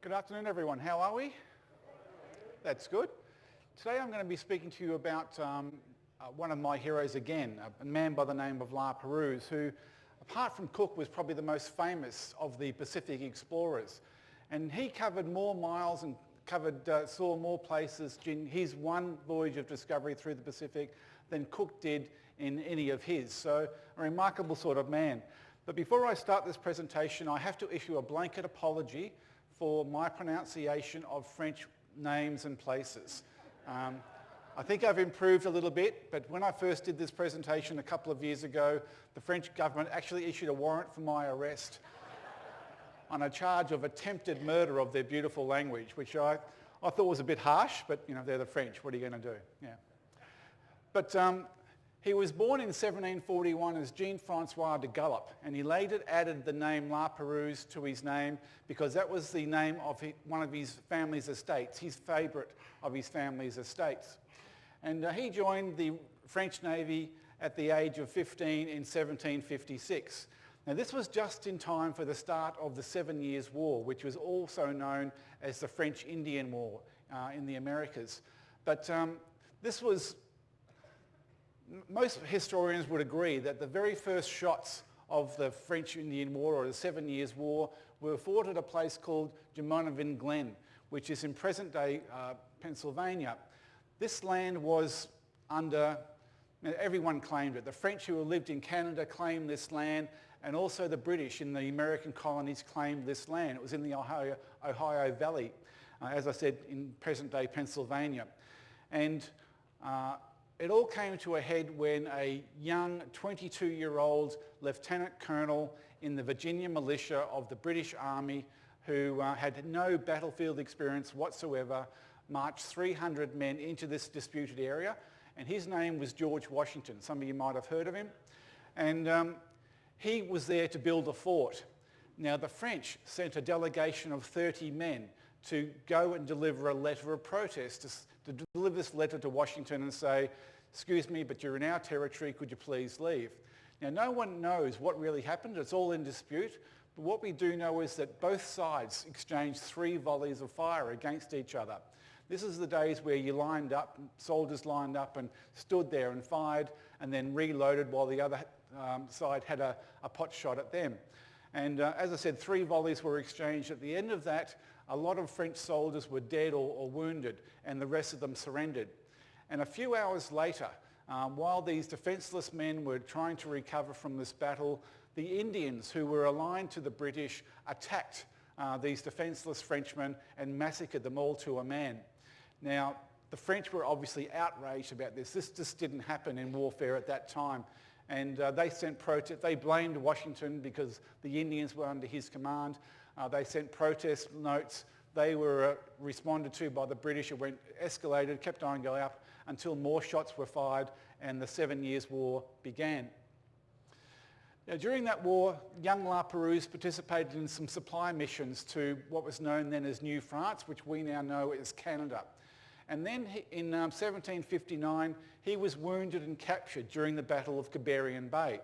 Good afternoon, everyone. How are we? That's good. Today I'm going to be speaking to you about one of my heroes again, a man by the name of Laperouse, who, apart from Cook, was probably the most famous of the Pacific explorers. And he covered more miles and saw more places in his one voyage of discovery through the Pacific than Cook did in any of his. So a remarkable sort of man. But before I start this presentation, I have to issue a blanket apology for my pronunciation of French names and places. I think I've improved a little bit, but when I first did this presentation a couple of years ago, the French government actually issued a warrant for my arrest on a charge of attempted murder of their beautiful language, which I thought was a bit harsh, but you know, they're the French, what are you going to do? Yeah. But he was born in 1741 as Jean-François de Galaup, and he later added the name Laperouse to his name because that was the name of one of his family's estates, his favourite of his family's estates. And he joined the French Navy at the age of 15 in 1756. Now this was just in time for the start of the 7 Years' War, which was also known as the French-Indian War in the Americas. But this was, most historians would agree that the very first shots of the French-Indian War or the 7 Years' War were fought at a place called Jumonavon Glen, which is in present-day Pennsylvania. This land was under, everyone claimed it. The French who lived in Canada claimed this land, and also the British in the American colonies claimed this land. It was in the Ohio Valley, as I said, in present-day Pennsylvania. And it all came to a head when a young 22-year-old lieutenant colonel in the Virginia militia of the British Army, who had no battlefield experience whatsoever, marched 300 men into this disputed area, and his name was George Washington. Some of you might have heard of him. And he was there to build a fort. Now the French sent a delegation of 30 men to go and deliver a letter of protest, to deliver this letter to Washington and say, excuse me, but you're in our territory, could you please leave? Now no one knows what really happened, it's all in dispute, but what we do know is that both sides exchanged 3 volleys of fire against each other. This is the days where you lined up, soldiers lined up and stood there and fired and then reloaded while the other side had a pot shot at them. And as I said, 3 volleys were exchanged. At the end of that, a lot of French soldiers were dead or wounded, and the rest of them surrendered. And a few hours later, while these defenceless men were trying to recover from this battle, the Indians, who were aligned to the British, attacked these defenceless Frenchmen and massacred them all to a man. Now, the French were obviously outraged about this. This just didn't happen in warfare at that time. And they sent protest. They blamed Washington because the Indians were under his command. They sent protest notes. They were responded to by the British. It escalated, kept on going up until more shots were fired and the 7 Years' War began. Now, during that war, young Laperouse participated in some supply missions to what was known then as New France, which we now know as Canada. And then in 1759, he was wounded and captured during the Battle of Kiberian Bay.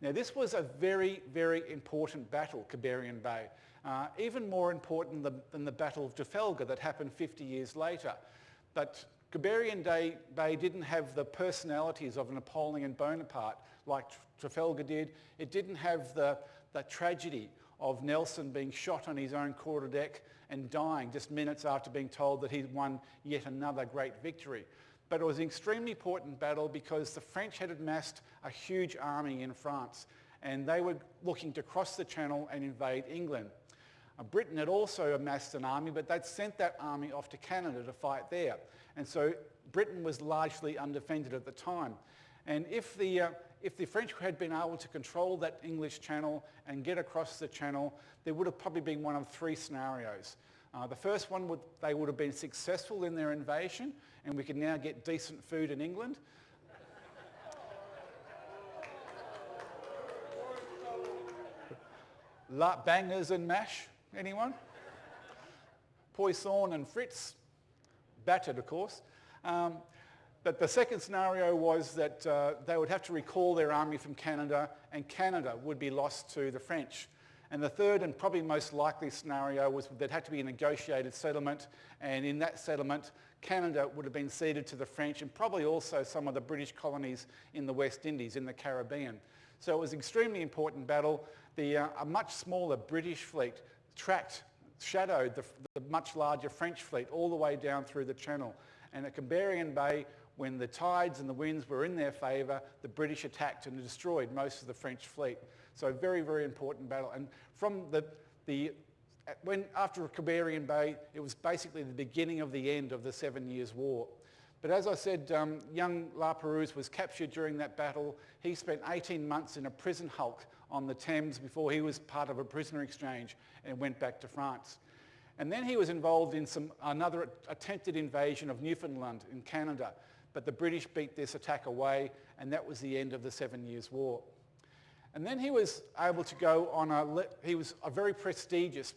Now this was a very, very important battle, Kiberian Bay, even more important than the Battle of Trafalgar that happened 50 years later. But Kiberian Bay didn't have the personalities of Napoleon Bonaparte like Trafalgar did. It didn't have the tragedy of Nelson being shot on his own quarterdeck and dying just minutes after being told that he'd won yet another great victory. But it was an extremely important battle because the French had amassed a huge army in France, and they were looking to cross the Channel and invade England. Britain had also amassed an army, but they'd sent that army off to Canada to fight there. And so Britain was largely undefended at the time. And if the French had been able to control that English Channel and get across the Channel, there would have probably been one of 3 scenarios. The first one, they would have been successful in their invasion, and we could now get decent food in England. Bangers and mash, anyone? Poisson and Fritz, battered of course. But the second scenario was that they would have to recall their army from Canada, and Canada would be lost to the French. And the third and probably most likely scenario was that there had to be a negotiated settlement, and in that settlement, Canada would have been ceded to the French and probably also some of the British colonies in the West Indies, in the Caribbean. So it was an extremely important battle. A much smaller British fleet shadowed the much larger French fleet all the way down through the Channel. And at Cambarian Bay, when the tides and the winds were in their favour, the British attacked and destroyed most of the French fleet. So a very, very important battle. And from after Cambarian Bay, it was basically the beginning of the end of the 7 Years' War. But as I said, young Laperouse was captured during that battle. He spent 18 months in a prison hulk on the Thames before he was part of a prisoner exchange and went back to France. And then he was involved in another attempted invasion of Newfoundland in Canada. But the British beat this attack away, and that was the end of the 7 Years' War. And then he was able to go on a very prestigious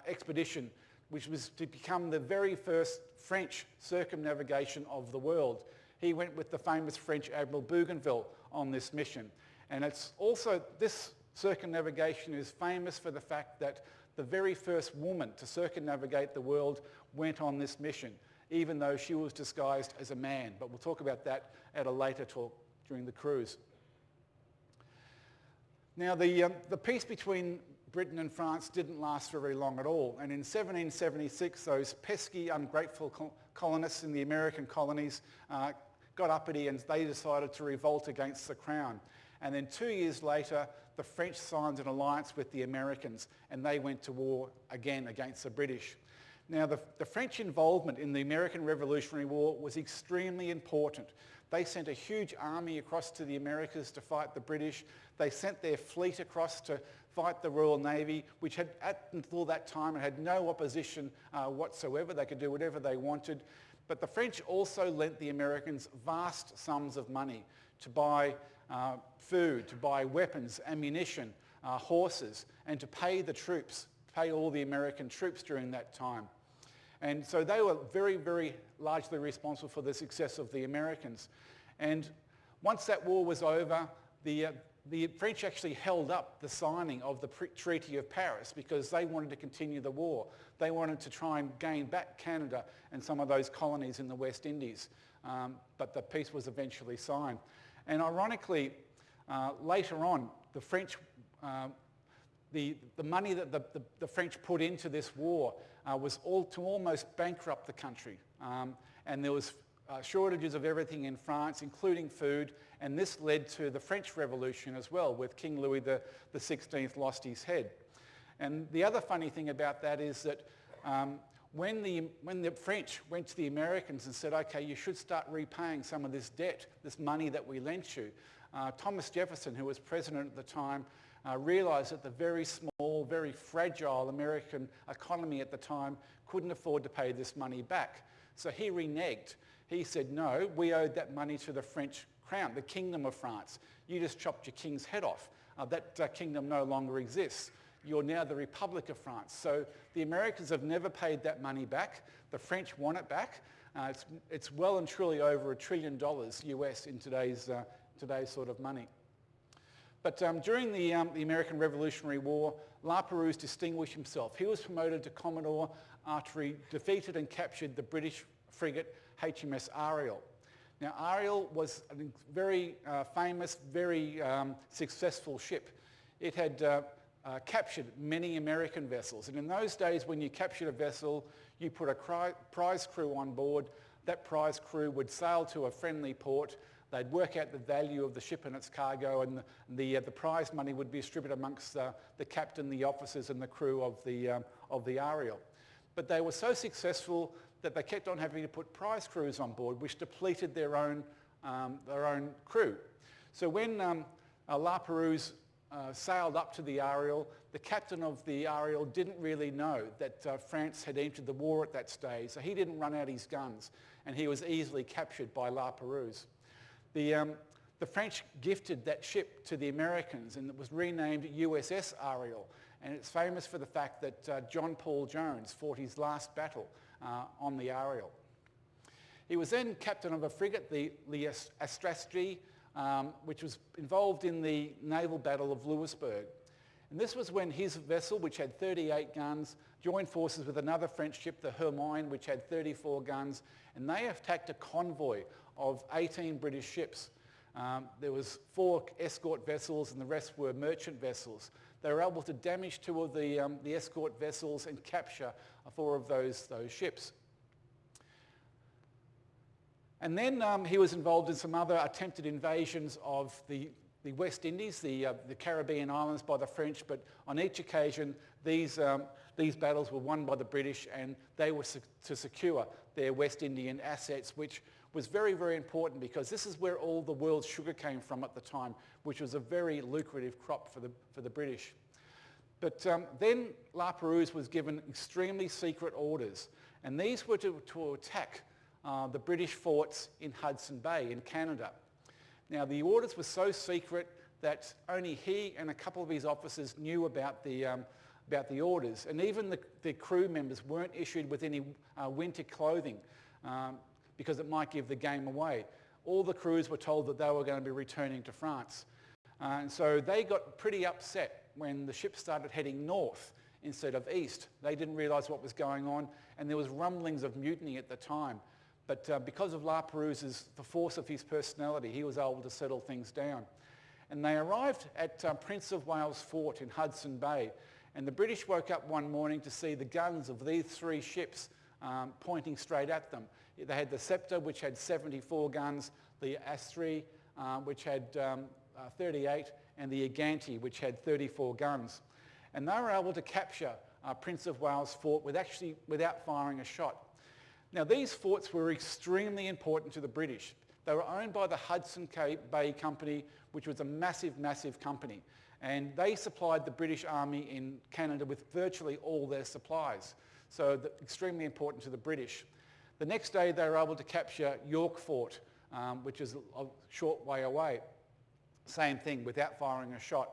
expedition, which was to become the very first French circumnavigation of the world. He went with the famous French Admiral Bougainville on this mission. And it's also, this circumnavigation is famous for the fact that the very first woman to circumnavigate the world went on this mission, even though she was disguised as a man. But we'll talk about that at a later talk during the cruise. Now, the peace between Britain and France didn't last for very long at all. And in 1776, those pesky, ungrateful colonists in the American colonies got uppity, and they decided to revolt against the Crown. And then 2 years later, the French signed an alliance with the Americans, and they went to war again against the British. Now, the French involvement in the American Revolutionary War was extremely important. They sent a huge army across to the Americas to fight the British. They sent their fleet across to fight the Royal Navy, which had, until that time, had no opposition whatsoever. They could do whatever they wanted. But the French also lent the Americans vast sums of money to buy food, to buy weapons, ammunition, horses, and to pay the troops, pay all the American troops during that time. And so they were very, very largely responsible for the success of the Americans. And once that war was over, the French actually held up the signing of the Treaty of Paris because they wanted to continue the war. They wanted to try and gain back Canada and some of those colonies in the West Indies. But the peace was eventually signed. And ironically, later on, the French, the money that the French put into this war was to almost bankrupt the country. And there was shortages of everything in France, including food, and this led to the French Revolution as well, with King Louis XVI lost his head. And the other funny thing about that is that when the French went to the Americans and said, okay, you should start repaying some of this debt, this money that we lent you, Thomas Jefferson, who was president at the time, realised that the very small, very fragile American economy at the time couldn't afford to pay this money back. So he reneged. He said, no, we owed that money to the French crown, the Kingdom of France. You just chopped your king's head off. That kingdom no longer exists. You're now the Republic of France. So the Americans have never paid that money back. The French want it back. It's well and truly over $1 trillion US in today's sort of money. But during the American Revolutionary War, Laperouse distinguished himself. He was promoted to Commodore after he defeated and captured the British frigate HMS Ariel. Now, Ariel was a very famous, very successful ship. It had captured many American vessels. And in those days, when you captured a vessel, you put a prize crew on board. That prize crew would sail to a friendly port. They'd work out the value of the ship and its cargo, and the prize money would be distributed amongst the captain, the officers, and the crew of the Ariel. But they were so successful that they kept on having to put prize crews on board, which depleted their own crew. So when Laperouse sailed up to the Ariel, the captain of the Ariel didn't really know that France had entered the war at that stage, so he didn't run out his guns, and he was easily captured by Laperouse. The French gifted that ship to the Americans, and it was renamed USS Ariel, and it's famous for the fact that John Paul Jones fought his last battle on the Ariel. He was then captain of a frigate, the Arcadia, which was involved in the naval battle of Louisbourg. And this was when his vessel, which had 38 guns, joined forces with another French ship, the Hermine, which had 34 guns, and they attacked a convoy of 18 British ships. There was 4 escort vessels and the rest were merchant vessels. They were able to damage 2 of the escort vessels and capture 4 of those ships. And then he was involved in some other attempted invasions of the West Indies, the Caribbean islands by the French, but on each occasion these battles were won by the British and they were to secure their West Indian assets, which was very, very important because this is where all the world's sugar came from at the time, which was a very lucrative crop for the British. But then Laperouse was given extremely secret orders, and these were to attack the British forts in Hudson Bay in Canada. Now the orders were so secret that only he and a couple of his officers knew about the orders, and even the crew members weren't issued with any winter clothing because it might give the game away. All the crews were told that they were going to be returning to France. And so they got pretty upset when the ship started heading north instead of east. They didn't realise what was going on, and there was rumblings of mutiny at the time. But because of Laperouse's, the force of his personality, he was able to settle things down. And they arrived at Prince of Wales Fort in Hudson Bay, and the British woke up one morning to see the guns of these 3 ships pointing straight at them. They had the Sceptre, which had 74 guns, the Astri, which had 38, and the Agante, which had 34 guns. And they were able to capture Prince of Wales Fort without firing a shot. Now these forts were extremely important to the British. They were owned by the Hudson Bay Company, which was a massive, massive company. And they supplied the British Army in Canada with virtually all their supplies. So extremely important to the British. The next day they were able to capture York Fort, which is a short way away. Same thing, without firing a shot.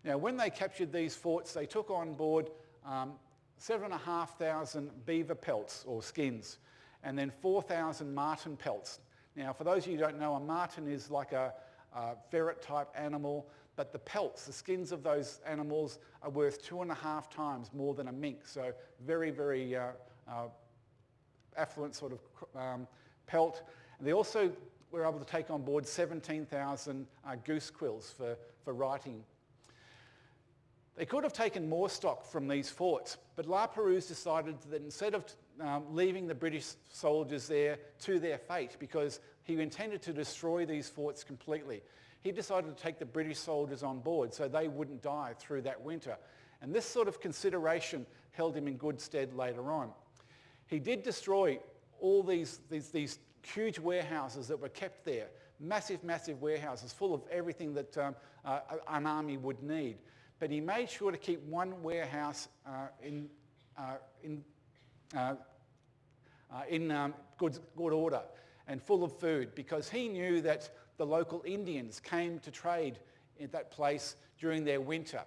Now when they captured these forts, they took on board 7,500 beaver pelts or skins, and then 4,000 marten pelts. Now for those of you who don't know, a marten is like a ferret type animal, but the pelts, the skins of those animals are worth 2.5 times more than a mink. So very, very affluent sort of pelt. And they also were able to take on board 17,000 goose quills for writing. They could have taken more stock from these forts, but Laperouse decided that instead of leaving the British soldiers there to their fate, because he intended to destroy these forts completely, he decided to take the British soldiers on board so they wouldn't die through that winter. And this sort of consideration held him in good stead later on. He did destroy all these huge warehouses that were kept there, massive, massive warehouses full of everything that an army would need. But he made sure to keep one warehouse in good order and full of food, because he knew that the local Indians came to trade in that place during their winter,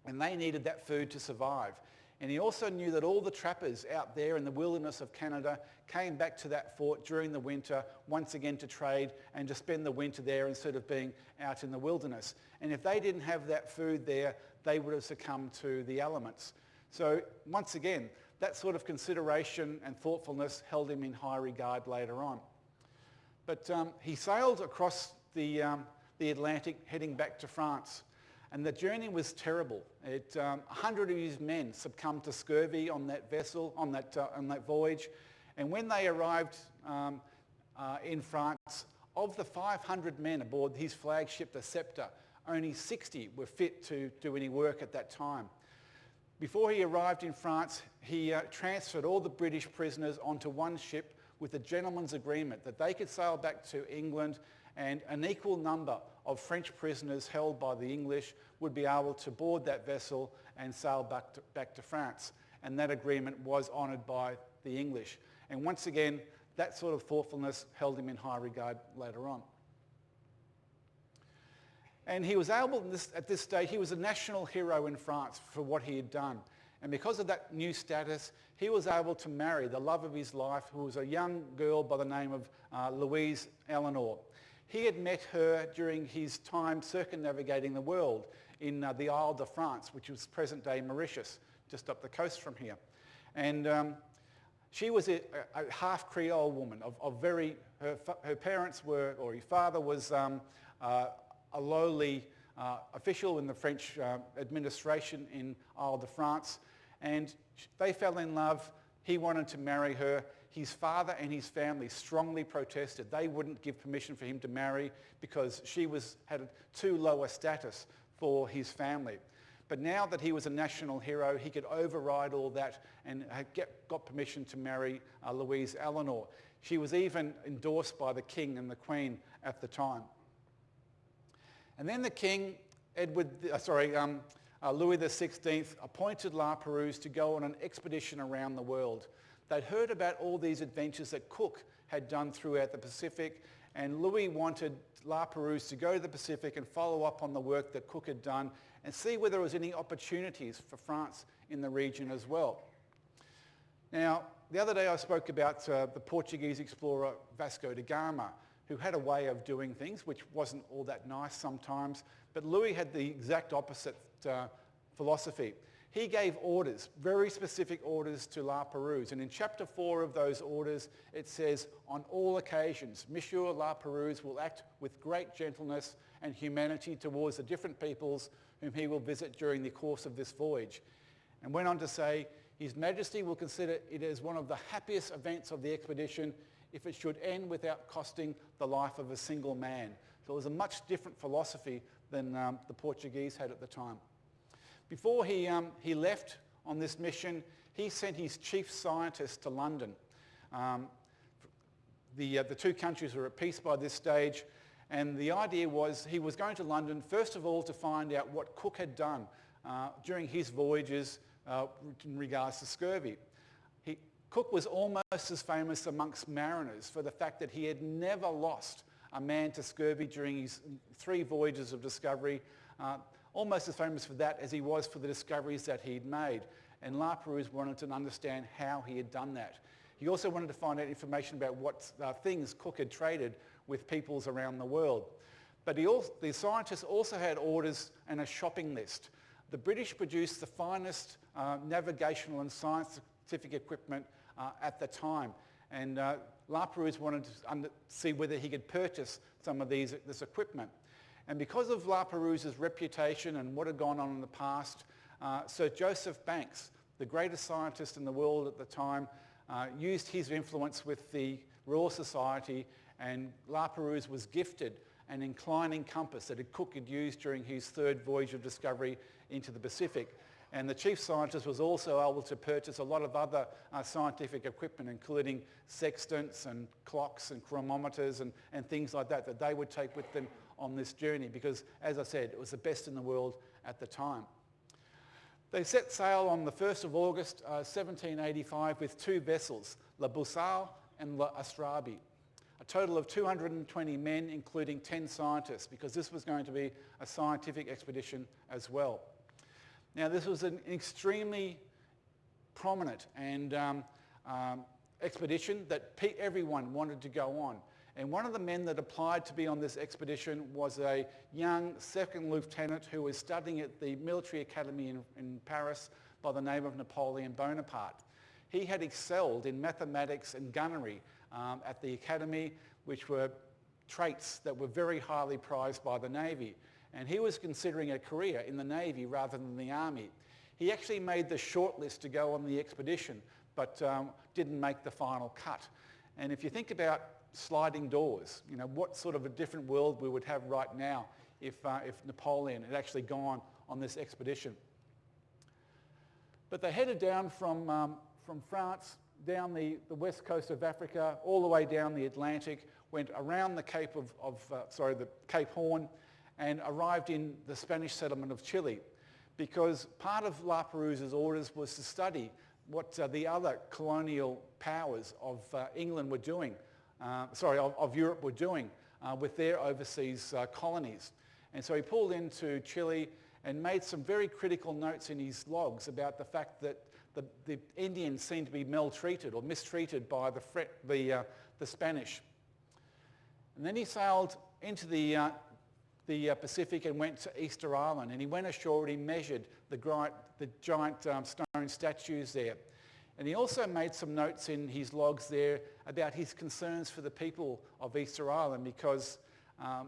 and they needed that food to survive. And he also knew that all the trappers out there in the wilderness of Canada came back to that fort during the winter once again to trade and to spend the winter there instead of being out in the wilderness. And if they didn't have that food there, they would have succumbed to the elements. So once again, that sort of consideration and thoughtfulness held him in high regard later on. But he sailed across the Atlantic heading back to France. And the journey was terrible. 100 of his men succumbed to scurvy on that vessel, on that voyage. And when they arrived in France, of the 500 men aboard his flagship, the Sceptre, only 60 were fit to do any work at that time. Before he arrived in France, he transferred all the British prisoners onto one ship with a gentleman's agreement that they could sail back to England, and an equal number of French prisoners held by the English would be able to board that vessel and sail back to France. And that agreement was honoured by the English. And once again, that sort of thoughtfulness held him in high regard later on. And he was able, at this stage, he was a national hero in France for what he had done. And because of that new status, he was able to marry the love of his life, who was a young girl by the name of Louise Eleanor. He had met her during his time circumnavigating the world in the Isle de France, which was present-day Mauritius, just up the coast from here. And she was a half Creole woman her parents were, or her father was a lowly official in the French administration in Isle de France, and they fell in love. He wanted to marry her. His father and his family strongly protested. They wouldn't give permission for him to marry because she had too low a status for his family. But now that he was a national hero, he could override all that and got permission to marry Louise Eleanor. She was even endorsed by the king and the queen at the time. And then the king, Louis XVI, appointed Laperouse to go on an expedition around the world. They'd heard about all these adventures that Cook had done throughout the Pacific, and Louis wanted Laperouse to go to the Pacific and follow up on the work that Cook had done and see whether there was any opportunities for France in the region as well. Now, the other day I spoke about the Portuguese explorer Vasco da Gama, who had a way of doing things which wasn't all that nice sometimes, but Louis had the exact opposite philosophy. He gave orders, very specific orders to Laperouse, and in chapter 4 of those orders it says, on all occasions, Monsieur Laperouse will act with great gentleness and humanity towards the different peoples whom he will visit during the course of this voyage. And went on to say, His Majesty will consider it as one of the happiest events of the expedition if it should end without costing the life of a single man. So it was a much different philosophy than the Portuguese had at the time. Before he left on this mission, he sent his chief scientist to London. The two countries were at peace by this stage, and the idea was he was going to London, first of all, to find out what Cook had done during his voyages in regards to scurvy. Cook was almost as famous amongst mariners for the fact that he had never lost a man to scurvy during his 3 voyages of discovery, almost as famous for that as he was for the discoveries that he'd made. And Laperouse wanted to understand how he had done that. He also wanted to find out information about what things Cook had traded with peoples around the world. But the scientists also had orders and a shopping list. The British produced the finest navigational and scientific equipment at the time, and Laperouse wanted to see whether he could purchase some of this equipment. And because of Laperouse's reputation and what had gone on in the past, Sir Joseph Banks, the greatest scientist in the world at the time, used his influence with the Royal Society, and Laperouse was gifted an inclining compass that Cook had used during his 3rd voyage of discovery into the Pacific. And the chief scientist was also able to purchase a lot of other scientific equipment, including sextants and clocks and chronometers and things like that they would take with them on this journey because, as I said, it was the best in the world at the time. They set sail on the 1st of August 1785 with 2 vessels, La Boussole and La Astrabi. A total of 220 men, including 10 scientists, because this was going to be a scientific expedition as well. Now, this was an extremely prominent and expedition that everyone wanted to go on. And one of the men that applied to be on this expedition was a young second lieutenant who was studying at the military academy in Paris by the name of Napoleon Bonaparte. He had excelled in mathematics and gunnery at the academy, which were traits that were very highly prized by the Navy. And he was considering a career in the Navy rather than the Army. He actually made the shortlist to go on the expedition, but didn't make the final cut. And if you think about sliding doors, you know, what sort of a different world we would have right now if Napoleon had actually gone on this expedition. But they headed down from France, down the west coast of Africa, all the way down the Atlantic, went around the Cape the Cape Horn, and arrived in the Spanish settlement of Chile, because part of Laperouse's orders was to study what the other colonial powers of England were doing, of Europe were doing with their overseas colonies. And so he pulled into Chile and made some very critical notes in his logs about the fact that the Indians seemed to be maltreated or mistreated by the Spanish. And then he sailed into the the Pacific and went to Easter Island, and he went ashore and he measured the giant stone statues there. And he also made some notes in his logs there about his concerns for the people of Easter Island, because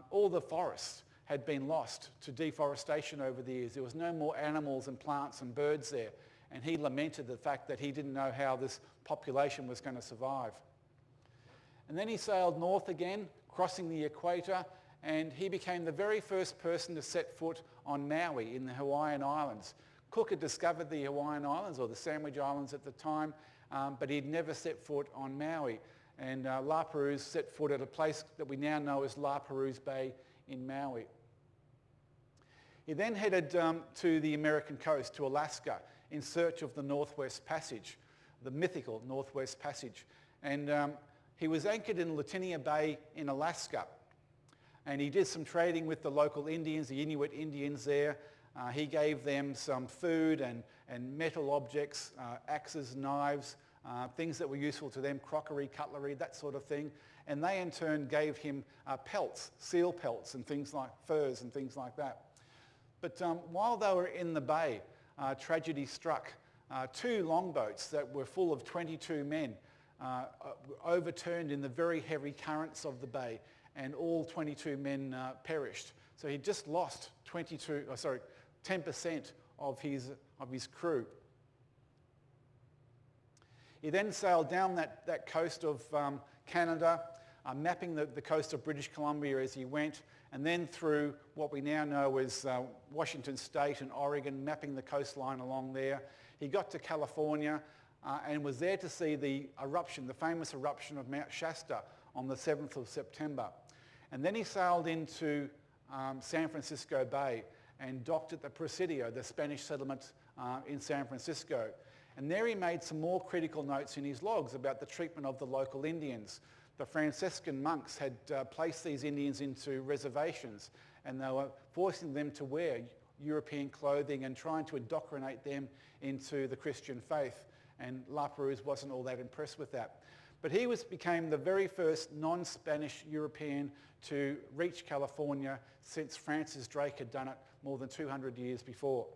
all the forests had been lost to deforestation over the years. There was no more animals and plants and birds there, and he lamented the fact that he didn't know how this population was going to survive. And then he sailed north again, crossing the equator, and he became the very first person to set foot on Maui in the Hawaiian Islands. Cook had discovered the Hawaiian Islands, or the Sandwich Islands at the time, but he'd never set foot on Maui. And Laperouse set foot at a place that we now know as Laperouse Bay in Maui. He then headed to the American coast, to Alaska, in search of the Northwest Passage, the mythical Northwest Passage. And he was anchored in Latinia Bay in Alaska. And he did some trading with the local Indians, the Inuit Indians there. He gave them some food and metal objects, axes, knives, things that were useful to them, crockery, cutlery, that sort of thing. And they in turn gave him pelts, seal pelts and things like furs and things like that. But while they were in the bay, tragedy struck. Two longboats that were full of 22 men overturned in the very heavy currents of the bay, and all 22 men perished. So he just lost 10% of his crew. He then sailed down that coast of Canada, mapping the coast of British Columbia as he went, and then through what we now know as Washington State and Oregon, mapping the coastline along there. He got to California and was there to see the eruption, the famous eruption of Mount Shasta on the 7th of September. And then he sailed into San Francisco Bay and docked at the Presidio, the Spanish settlement in San Francisco. And there he made some more critical notes in his logs about the treatment of the local Indians. The Franciscan monks had placed these Indians into reservations, and they were forcing them to wear European clothing and trying to indoctrinate them into the Christian faith. And Laperouse wasn't all that impressed with that. But he became the very first non-Spanish European to reach California since Francis Drake had done it more than 200 years before.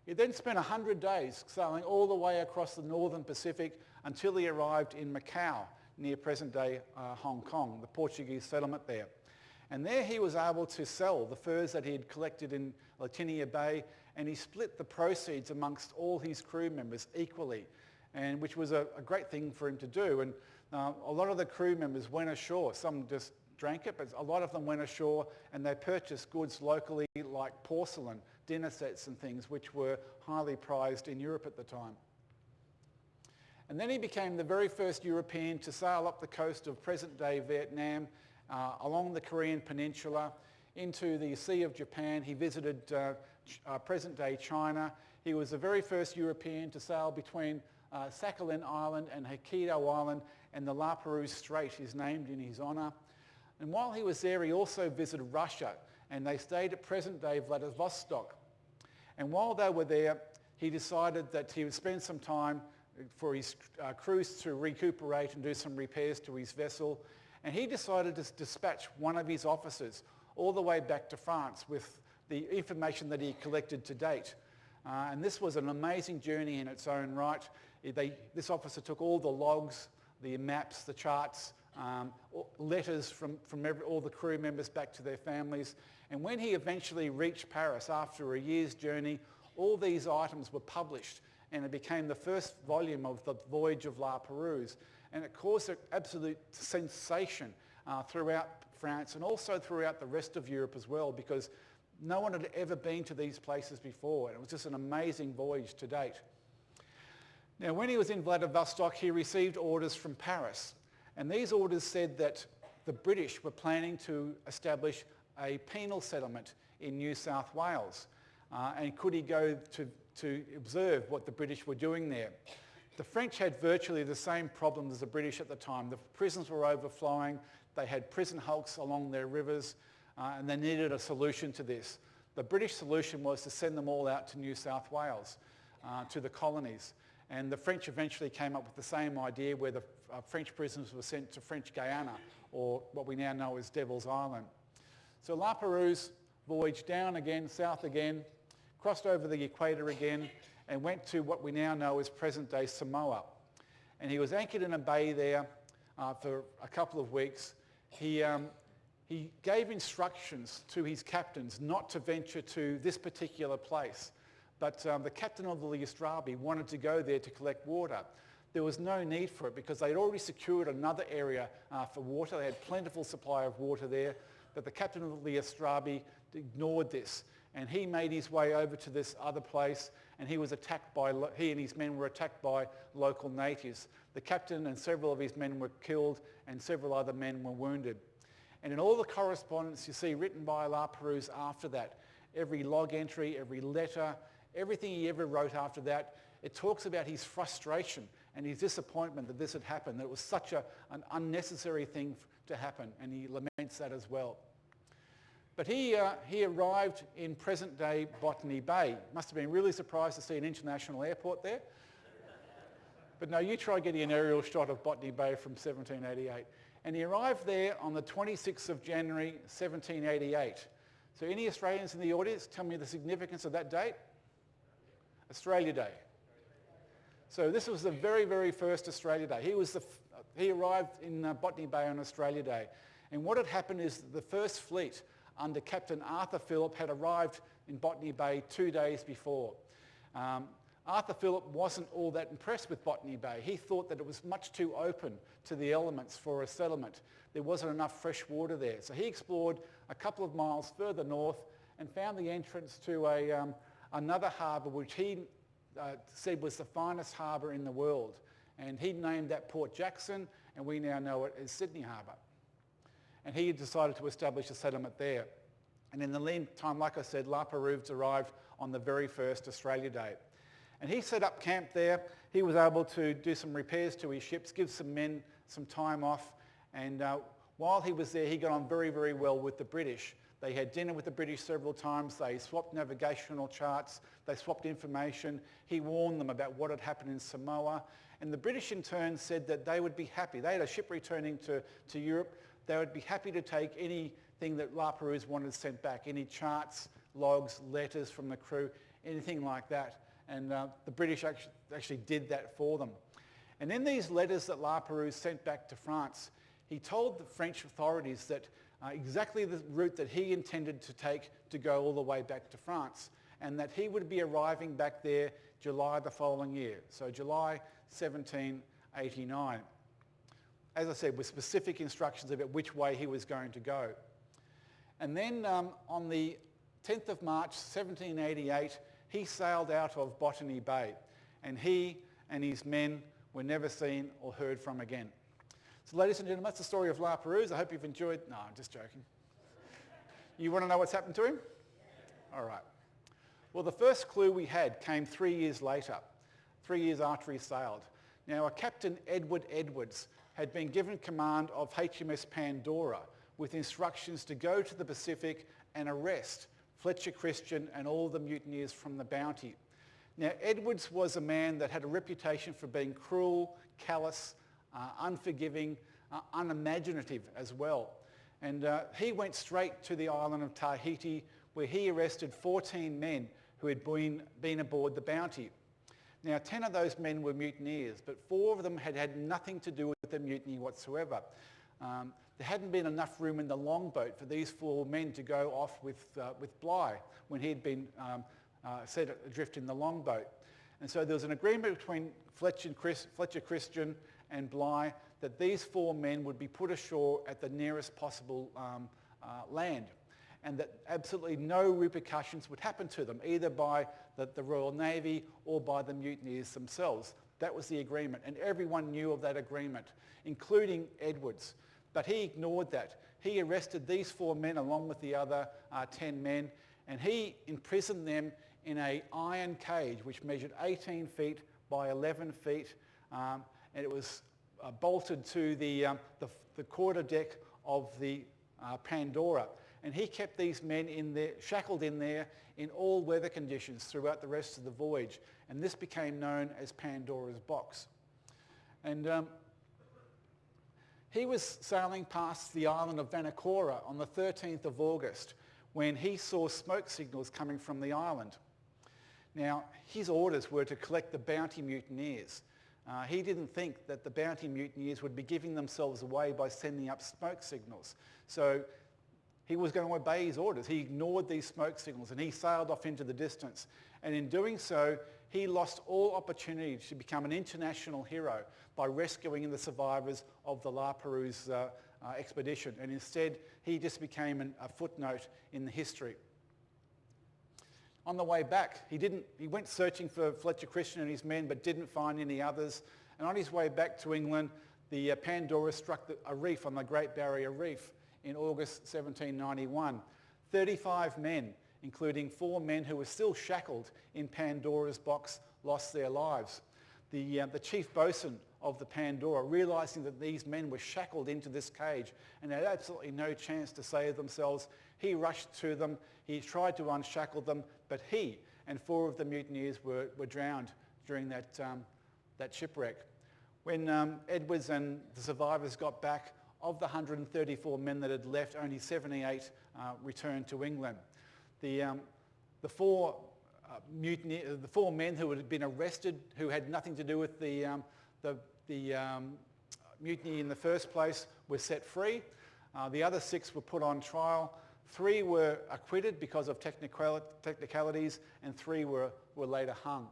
He then spent 100 days sailing all the way across the northern Pacific until he arrived in Macau, near present-day Hong Kong, the Portuguese settlement there. And there he was able to sell the furs that he had collected in Latinia Bay, and he split the proceeds amongst all his crew members equally, and which was a great thing for him to do. And a lot of the crew members went ashore. Some just drank it, but a lot of them went ashore and they purchased goods locally like porcelain, dinner sets and things, which were highly prized in Europe at the time. And then he became the very first European to sail up the coast of present-day Vietnam, along the Korean peninsula, into the Sea of Japan. He visited present-day China. He was the very first European to sail between Sakhalin Island and Hokkaido Island, and the Laperouse Strait is named in his honour. And while he was there, he also visited Russia, and they stayed at present-day Vladivostok. And while they were there, he decided that he would spend some time for his cruise to recuperate and do some repairs to his vessel. And he decided to dispatch one of his officers all the way back to France with the information that he collected to date. And this was an amazing journey in its own right. This officer took all the logs, the maps, the charts, letters from all the crew members back to their families. And when he eventually reached Paris after a year's journey, all these items were published, and it became the first volume of the Voyage of Lapérouse. And it caused an absolute sensation throughout France and also throughout the rest of Europe as well, because no one had ever been to these places before. And it was just an amazing voyage to date. Now, when he was in Vladivostok, he received orders from Paris. And these orders said that the British were planning to establish a penal settlement in New South Wales. And could he go to observe what the British were doing there? The French had virtually the same problem as the British at the time. The prisons were overflowing. They had prison hulks along their rivers, and they needed a solution to this. The British solution was to send them all out to New South Wales, to the colonies. And the French eventually came up with the same idea, where the French prisoners were sent to French Guiana, or what we now know as Devil's Island. So Laperouse voyaged down again, south again, crossed over the equator again, and went to what we now know as present-day Samoa. And he was anchored in a bay there for a couple of weeks. He gave instructions to his captains not to venture to this particular place. But the captain of the Laperouse wanted to go there to collect water. There was no need for it because they'd already secured another area for water. They had plentiful supply of water there. But the captain of the Laperouse ignored this. And he made his way over to this other place, and he and his men were attacked by local natives. The captain and several of his men were killed, and several other men were wounded. And in all the correspondence you see written by Laperouse after that, every log entry, every letter, everything he ever wrote after that, it talks about his frustration and his disappointment that this had happened, that it was such an unnecessary thing to happen, and he laments that as well. But he arrived in present-day Botany Bay. Must have been really surprised to see an international airport there. But no, you try getting an aerial shot of Botany Bay from 1788. And he arrived there on the 26th of January, 1788. So any Australians in the audience, tell me the significance of that date? Australia Day. So this was the very, very first Australia Day. He arrived in Botany Bay on Australia Day. And what had happened is the first fleet under Captain Arthur Phillip had arrived in Botany Bay 2 days before. Arthur Phillip wasn't all that impressed with Botany Bay. He thought that it was much too open to the elements for a settlement. There wasn't enough fresh water there. So he explored a couple of miles further north and found the entrance to another harbour which he said was the finest harbour in the world. And he named that Port Jackson, and we now know it as Sydney Harbour. And he decided to establish a settlement there. And in the meantime, like I said, Laperouse arrived on the very first Australia Day. And he set up camp there. He was able to do some repairs to his ships, give some men some time off. And while he was there, he got on very, very well with the British. They had dinner with the British several times. They swapped navigational charts. They swapped information. He warned them about what had happened in Samoa. And the British in turn said that they would be happy. They had a ship returning to Europe. They would be happy to take anything that Laperouse wanted sent back, any charts, logs, letters from the crew, anything like that. And the British actually did that for them. And in these letters that Laperouse sent back to France, he told the French authorities that exactly the route that he intended to take to go all the way back to France, and that he would be arriving back there July the following year, so July 1789. As I said, with specific instructions about which way he was going to go. And then on the 10th of March 1788, he sailed out of Botany Bay, and he and his men were never seen or heard from again. So ladies and gentlemen, that's the story of Laperouse. I hope you've enjoyed. No, I'm just joking. You want to know what's happened to him? All right. Well, the first clue we had came 3 years later, 3 years after he sailed. Now, a Captain Edward Edwards had been given command of HMS Pandora with instructions to go to the Pacific and arrest Fletcher Christian and all the mutineers from the Bounty. Now, Edwards was a man that had a reputation for being cruel, callous, unforgiving, unimaginative as well. And he went straight to the island of Tahiti, where he arrested 14 men who had been aboard the Bounty. Now, 10 of those men were mutineers, but 4 of them had had nothing to do with the mutiny whatsoever. There hadn't been enough room in the longboat for these 4 men to go off with Bligh when he had been set adrift in the longboat. And so there was an agreement between Fletcher Christian and Bligh that these 4 men would be put ashore at the nearest possible land, and that absolutely no repercussions would happen to them, either by the Royal Navy or by the mutineers themselves. That was the agreement, and everyone knew of that agreement, including Edwards. But he ignored that. He arrested these 4 men along with the other 10 men, and he imprisoned them in an iron cage which measured 18 feet by 11 feet, and it was bolted to the quarter deck of the Pandora. And he kept these men in there, shackled in there in all weather conditions throughout the rest of the voyage. And this became known as Pandora's Box. And He was sailing past the island of Vanikoro on the 13th of August when he saw smoke signals coming from the island. Now, his orders were to collect the bounty mutineers. He didn't think that the bounty mutineers would be giving themselves away by sending up smoke signals. So he was going to obey his orders. He ignored these smoke signals and he sailed off into the distance. And in doing so, he lost all opportunity to become an international hero by rescuing the survivors of the Laperouse expedition. And instead, he just became a footnote in the history. On the way back, he went searching for Fletcher Christian and his men, but didn't find any others. And on his way back to England, the Pandora struck a reef on the Great Barrier Reef in August 1791. 35 men, including 4 men who were still shackled in Pandora's box, lost their lives. The chief boatswain of the Pandora, realising that these men were shackled into this cage and had absolutely no chance to save themselves, he rushed to them. He tried to unshackle them, but he and 4 of the mutineers were drowned during that shipwreck. When Edwards and the survivors got back, of the 134 men that had left, only 78 returned to England. The 4 men who had been arrested, who had nothing to do with the mutiny in the first place, were set free. The other 6 were put on trial. 3 were acquitted because of technicalities, and 3 were later hung.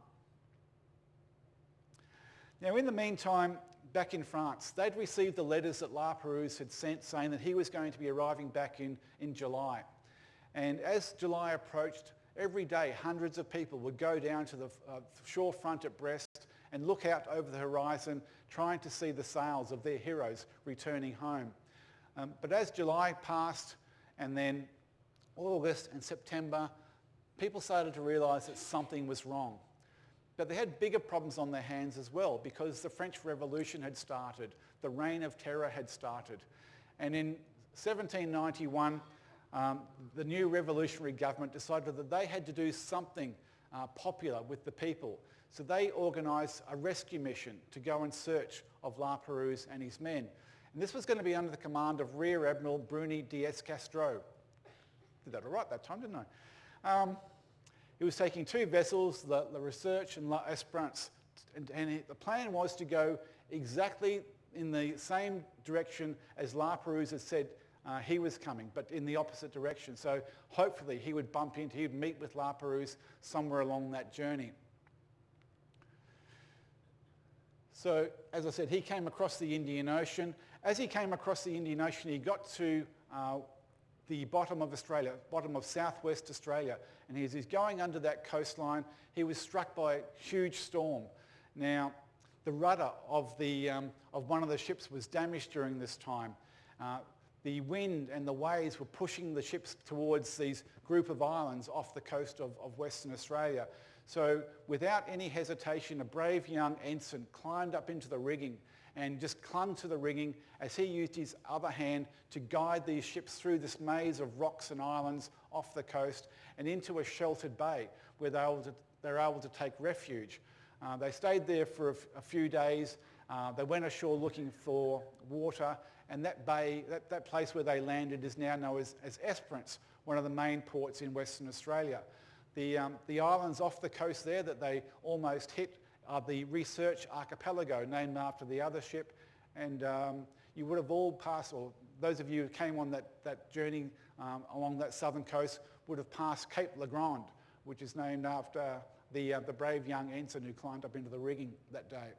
Now, in the meantime, back in France, they'd received the letters that Laperouse had sent saying that he was going to be arriving back in July. And as July approached, every day hundreds of people would go down to the shore front at Brest and look out over the horizon, trying to see the sails of their heroes returning home. But as July passed, and then August and September, people started to realise that something was wrong. But they had bigger problems on their hands as well, because the French Revolution had started, the Reign of Terror had started. And in 1791, the new revolutionary government decided that they had to do something popular with the people. So they organised a rescue mission to go in search of Laperouse and his men. And this was going to be under the command of Rear Admiral Bruni Diaz Castro. Did that all right that time, didn't I? He was taking 2 vessels, La Recherche and La Esperance, and the plan was to go exactly in the same direction as Laperouse had said he was coming, but in the opposite direction. So hopefully he would meet with Laperouse somewhere along that journey. So, as I said, he came across the Indian Ocean. As he came across the Indian Ocean, he got to the bottom of Australia, bottom of southwest Australia. And as he's going under that coastline, he was struck by a huge storm. Now, the rudder of one of the ships was damaged during this time. The wind and the waves were pushing the ships towards these group of islands off the coast of Western Australia. So without any hesitation, a brave young ensign climbed up into the rigging and just clung to the rigging as he used his other hand to guide these ships through this maze of rocks and islands off the coast and into a sheltered bay where they were able to take refuge. They stayed there for a few days. They went ashore looking for water, and that bay, that place where they landed is now known as Esperance, one of the main ports in Western Australia. The islands off the coast there that they almost hit are the Research Archipelago, named after the other ship. And you would have all passed, or those of you who came on that journey along that southern coast would have passed Cape Legrand, which is named after the brave young ensign who climbed up into the rigging that day.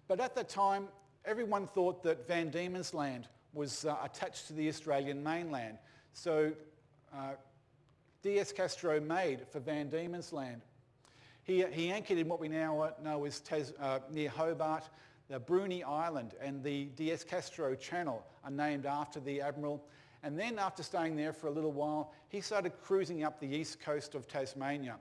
But at that time, everyone thought that Van Diemen's Land was attached to the Australian mainland. So Diaz Castro made for Van Diemen's Land. He anchored in what we now know as near Hobart. The Bruny Island and the Diaz Castro Channel are named after the Admiral. And then after staying there for a little while, he started cruising up the east coast of Tasmania,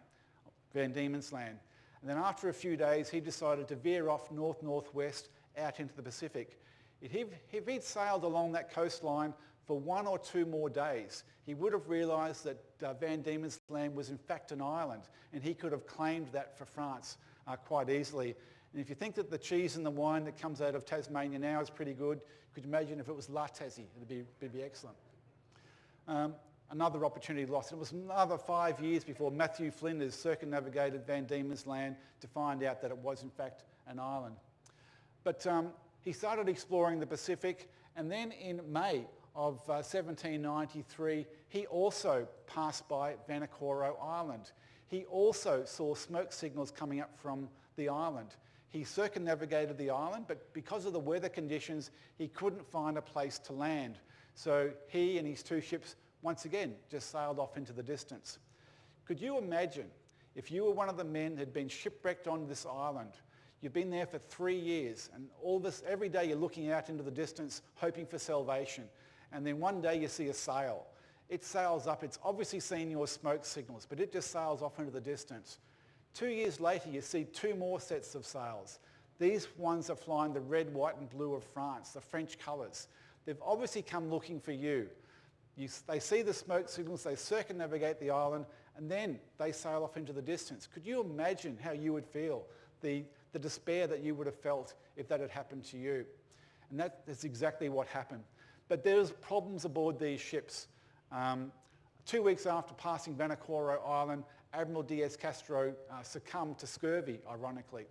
Van Diemen's Land. And then after a few days, he decided to veer off north-northwest out into the Pacific. If he'd sailed along that coastline for 1 or 2 more days, he would have realised that Van Diemen's Land was in fact an island, and he could have claimed that for France quite easily. And if you think that the cheese and the wine that comes out of Tasmania now is pretty good, could you imagine if it was La Tassie? It'd be excellent. Another opportunity lost. It was another 5 years before Matthew Flinders circumnavigated Van Diemen's Land to find out that it was in fact an island. But he started exploring the Pacific, and then in May of 1793, he also passed by Vanikoro Island. He also saw smoke signals coming up from the island. He circumnavigated the island, but because of the weather conditions, he couldn't find a place to land. So he and his two ships once again just sailed off into the distance. Could you imagine if you were one of the men who had been shipwrecked on this island? You've been there for 3 years, and every day you're looking out into the distance hoping for salvation. And then one day you see a sail. It sails up. It's obviously seen your smoke signals, but it just sails off into the distance. 2 years later, you see two more sets of sails. These ones are flying the red, white and blue of France, the French colours. They've obviously come looking for you. They see the smoke signals, they circumnavigate the island, and then they sail off into the distance. Could you imagine how you would feel, the despair that you would have felt if that had happened to you? And that's exactly what happened. But there's problems aboard these ships. 2 weeks after passing Vanikoro Island, Admiral Diaz-Castro succumbed to scurvy, ironically.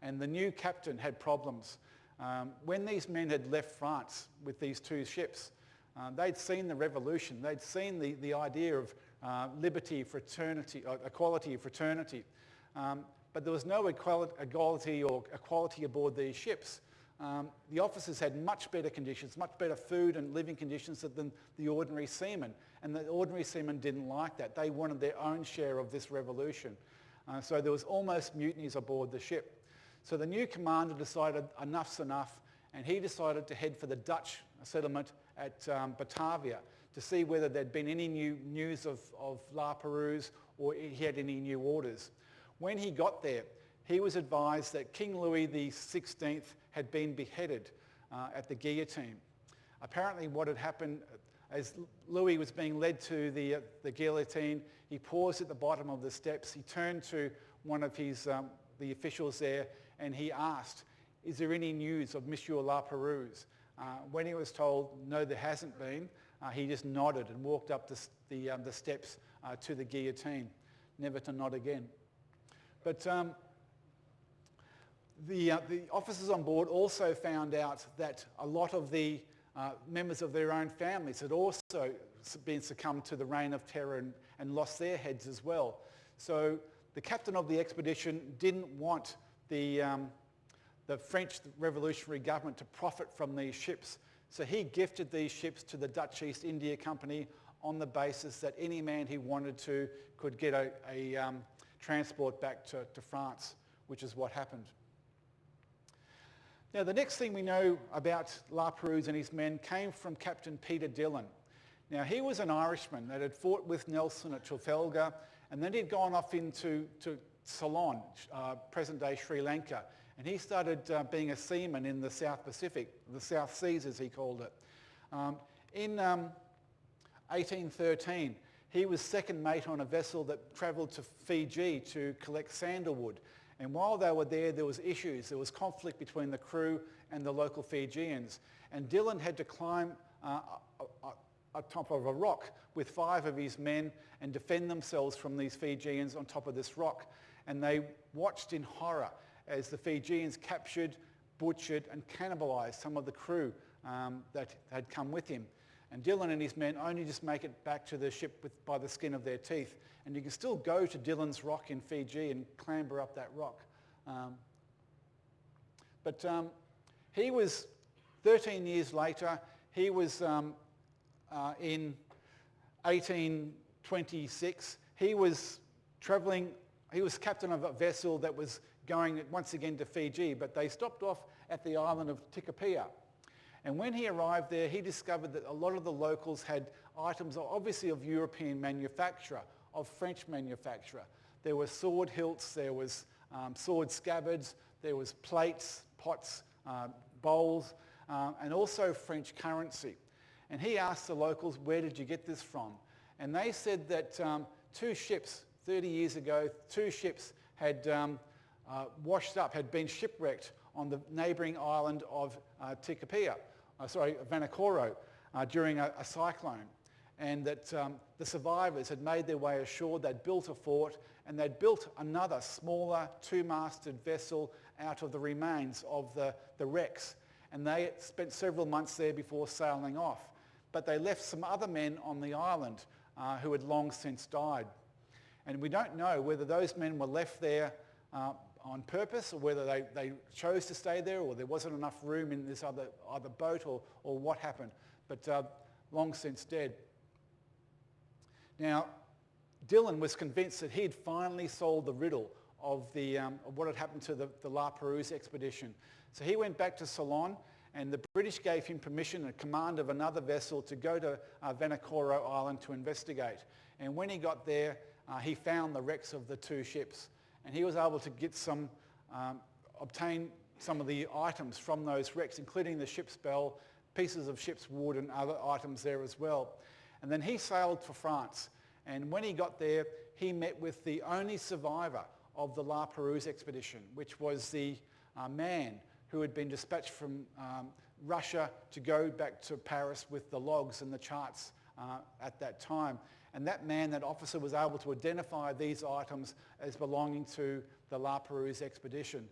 And the new captain had problems. When these men had left France with these two ships, they'd seen the revolution. They'd seen the idea of liberty, fraternity, equality, fraternity. But there was no equality or equality aboard these ships. The officers had much better conditions, much better food and living conditions than the ordinary seamen. And the ordinary seamen didn't like that. They wanted their own share of this revolution. So there was almost mutinies aboard the ship. So the new commander decided enough's enough, and he decided to head for the Dutch settlement at Batavia to see whether there'd been any new news of Laperouse or he had any new orders. When he got there, he was advised that King Louis XVI had been beheaded at the guillotine. Apparently what had happened, as Louis was being led to the guillotine, he paused at the bottom of the steps. He turned to one of the officials there and he asked, "Is there any news of Monsieur Lapérouse?" When he was told, "No, there hasn't been," he just nodded and walked up the steps to the guillotine, never to nod again. But the officers on board also found out that a lot of the members of their own families had also been succumbed to the reign of terror and lost their heads as well. So the captain of the expedition didn't want the French Revolutionary government to profit from these ships. So he gifted these ships to the Dutch East India Company on the basis that any man he wanted to could get a transport back to France, which is what happened. Now, the next thing we know about Lapérouse and his men came from Captain Peter Dillon. Now, he was an Irishman that had fought with Nelson at Trafalgar, and then he'd gone off into Ceylon, present-day Sri Lanka, and he started being a seaman in the South Pacific, the South Seas as he called it. In 1813, he was second mate on a vessel that travelled to Fiji to collect sandalwood. And while they were there, there was issues. There was conflict between the crew and the local Fijians. And Dillon had to climb atop of a rock with 5 of his men and defend themselves from these Fijians on top of this rock. And they watched in horror as the Fijians captured, butchered and cannibalised some of the crew that had come with him. And Dillon and his men only just make it back to the ship by the skin of their teeth. And you can still go to Dillon's Rock in Fiji and clamber up that rock. But he was, 13 years later, he was in 1826. He was travelling, he was captain of a vessel that was going once again to Fiji, but they stopped off at the island of Tikopia. And when he arrived there, he discovered that a lot of the locals had items obviously of European manufacture, of French manufacture. There were sword hilts, there was sword scabbards, there was plates, pots, bowls, and also French currency. And he asked the locals, "Where did you get this from?" And they said that 2 ships, 30 years ago, 2 ships had washed up, had been shipwrecked on the neighbouring island of Vanikoro during a cyclone. And that the survivors had made their way ashore, they'd built a fort, and they'd built another smaller two-masted vessel out of the remains of the wrecks. And they spent several months there before sailing off. But they left some other men on the island who had long since died. And we don't know whether those men were left there on purpose, or whether they chose to stay there, or there wasn't enough room in this other boat, or what happened. But long since dead. Now, Dillon was convinced that he'd finally solved the riddle of what had happened to the Laperouse expedition. So he went back to Ceylon, and the British gave him permission and command of another vessel to go to Vanikoro Island to investigate. And when he got there, he found the wrecks of the two ships, and he was able to get obtain some of the items from those wrecks, including the ship's bell, pieces of ship's wood, and other items there as well. And then he sailed for France, and when he got there, he met with the only survivor of the Laperouse expedition, which was the man who had been dispatched from Russia to go back to Paris with the logs and the charts at that time. And that man, that officer, was able to identify these items as belonging to the Laperouse expedition.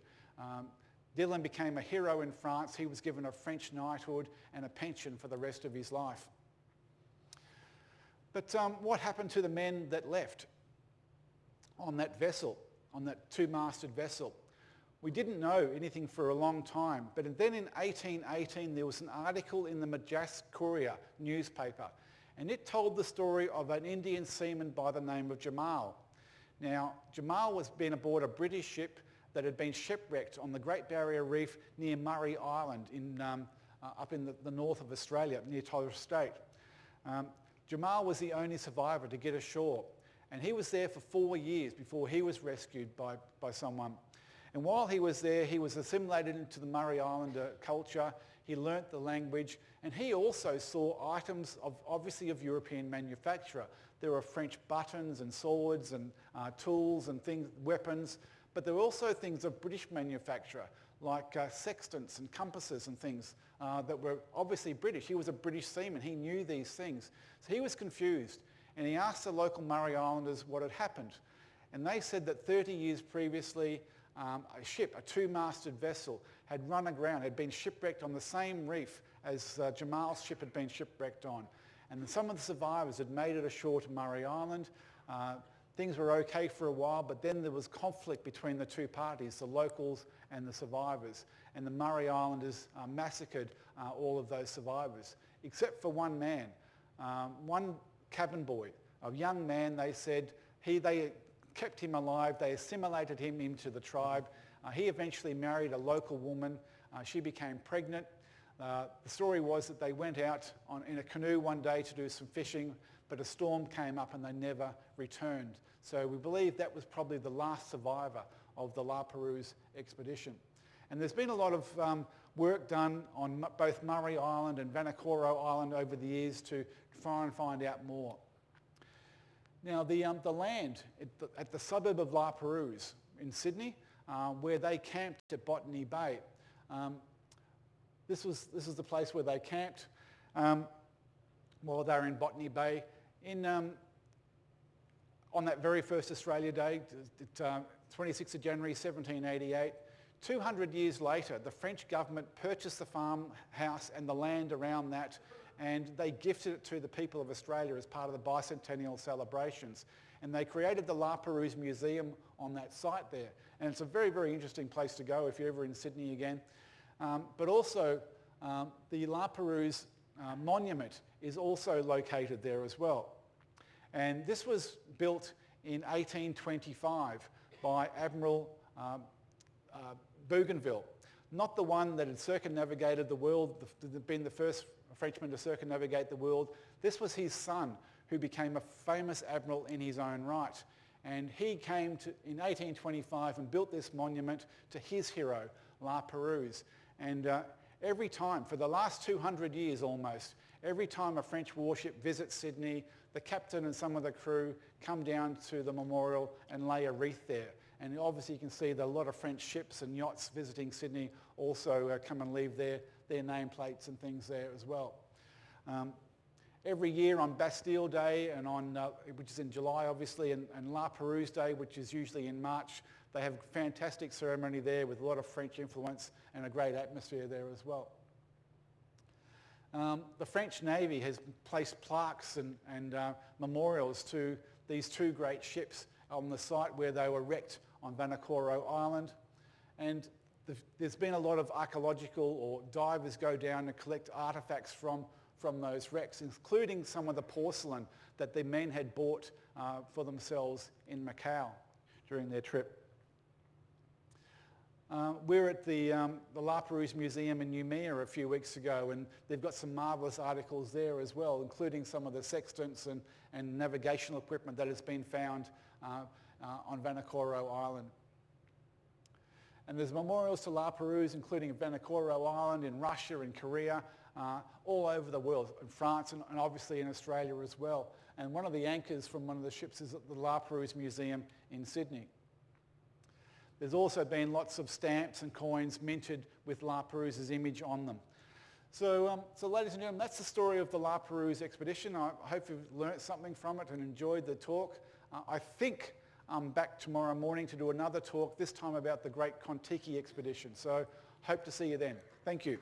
Dillon became a hero in France. He was given a French knighthood and a pension for the rest of his life. But what happened to the men that left on that vessel, on that two-masted vessel? We didn't know anything for a long time, but then in 1818 there was an article in the Madras Courier newspaper, and it told the story of an Indian seaman by the name of Jamal. Now, Jamal was been aboard a British ship that had been shipwrecked on the Great Barrier Reef near Murray Island up in the north of Australia, near Torres Strait. Jamal was the only survivor to get ashore, and he was there for 4 years before he was rescued by someone. And while he was there, he was assimilated into the Murray Islander culture. He learnt the language, and he also saw items obviously of European manufacture. There were French buttons and swords and tools and things, weapons, but there were also things of British manufacture, like sextants and compasses and things that were obviously British. He was a British seaman. He knew these things. So he was confused, and he asked the local Murray Islanders what had happened. And they said that 30 years previously, a ship, a two-masted vessel, had run aground, had been shipwrecked on the same reef as Jamal's ship had been shipwrecked on. And some of the survivors had made it ashore to Murray Island. Things were okay for a while, but then there was conflict between the two parties, the locals and the survivors. And the Murray Islanders massacred all of those survivors, except for one man, one cabin boy, a young man. They said they kept him alive. They assimilated him into the tribe. He eventually married a local woman. She became pregnant. The story was that they went out in a canoe one day to do some fishing, but a storm came up and they never returned. So we believe that was probably the last survivor of the Laperouse expedition. And there's been a lot of work done on both Murray Island and Vanikoro Island over the years to try and find out more. Now, the land at the suburb of Laperouse in Sydney, where they camped at Botany Bay, this was the place where they camped while they were in Botany Bay. On that very first Australia Day, 26th of January 1788, 200 years later, the French government purchased the farmhouse and the land around that, and they gifted it to the people of Australia as part of the bicentennial celebrations. And they created the Laperouse Museum on that site there. And it's a very, very interesting place to go if you're ever in Sydney again. But also, the Laperouse monument is also located there as well. And this was built in 1825 by Admiral Bougainville, not the one that had circumnavigated the world, been the first Frenchman to circumnavigate the world. This was his son, who became a famous admiral in his own right. And he came in 1825 and built this monument to his hero, Laperouse. And every time, for the last 200 years almost, every time a French warship visits Sydney, the captain and some of the crew come down to the memorial and lay a wreath there. And obviously you can see that a lot of French ships and yachts visiting Sydney also come and leave their nameplates and things there as well. Every year on Bastille Day, and which is in July obviously, and Laperouse Day, which is usually in March, they have a fantastic ceremony there with a lot of French influence and a great atmosphere there as well. The French Navy has placed plaques and memorials to these two great ships on the site where they were wrecked on Vanikoro Island. And there's been a lot of archaeological, or divers go down and collect artefacts from those wrecks, including some of the porcelain that the men had bought for themselves in Macau during their trip. We're at the Peruse Museum in Noumea a few weeks ago, and they've got some marvellous articles there as well, including some of the sextants and navigational equipment that has been found on Vanikoro Island. And there's memorials to Lapérouse, including Vanikoro Island, in Russia, in Korea, all over the world, in France and obviously in Australia as well. And one of the anchors from one of the ships is at the Peruse Museum in Sydney. There's also been lots of stamps and coins minted with Lapérouse's image on them. So ladies and gentlemen, that's the story of the Lapérouse expedition. I hope you've learnt something from it and enjoyed the talk. I think I'm back tomorrow morning to do another talk, this time about the Great Kon-Tiki expedition. So hope to see you then. Thank you.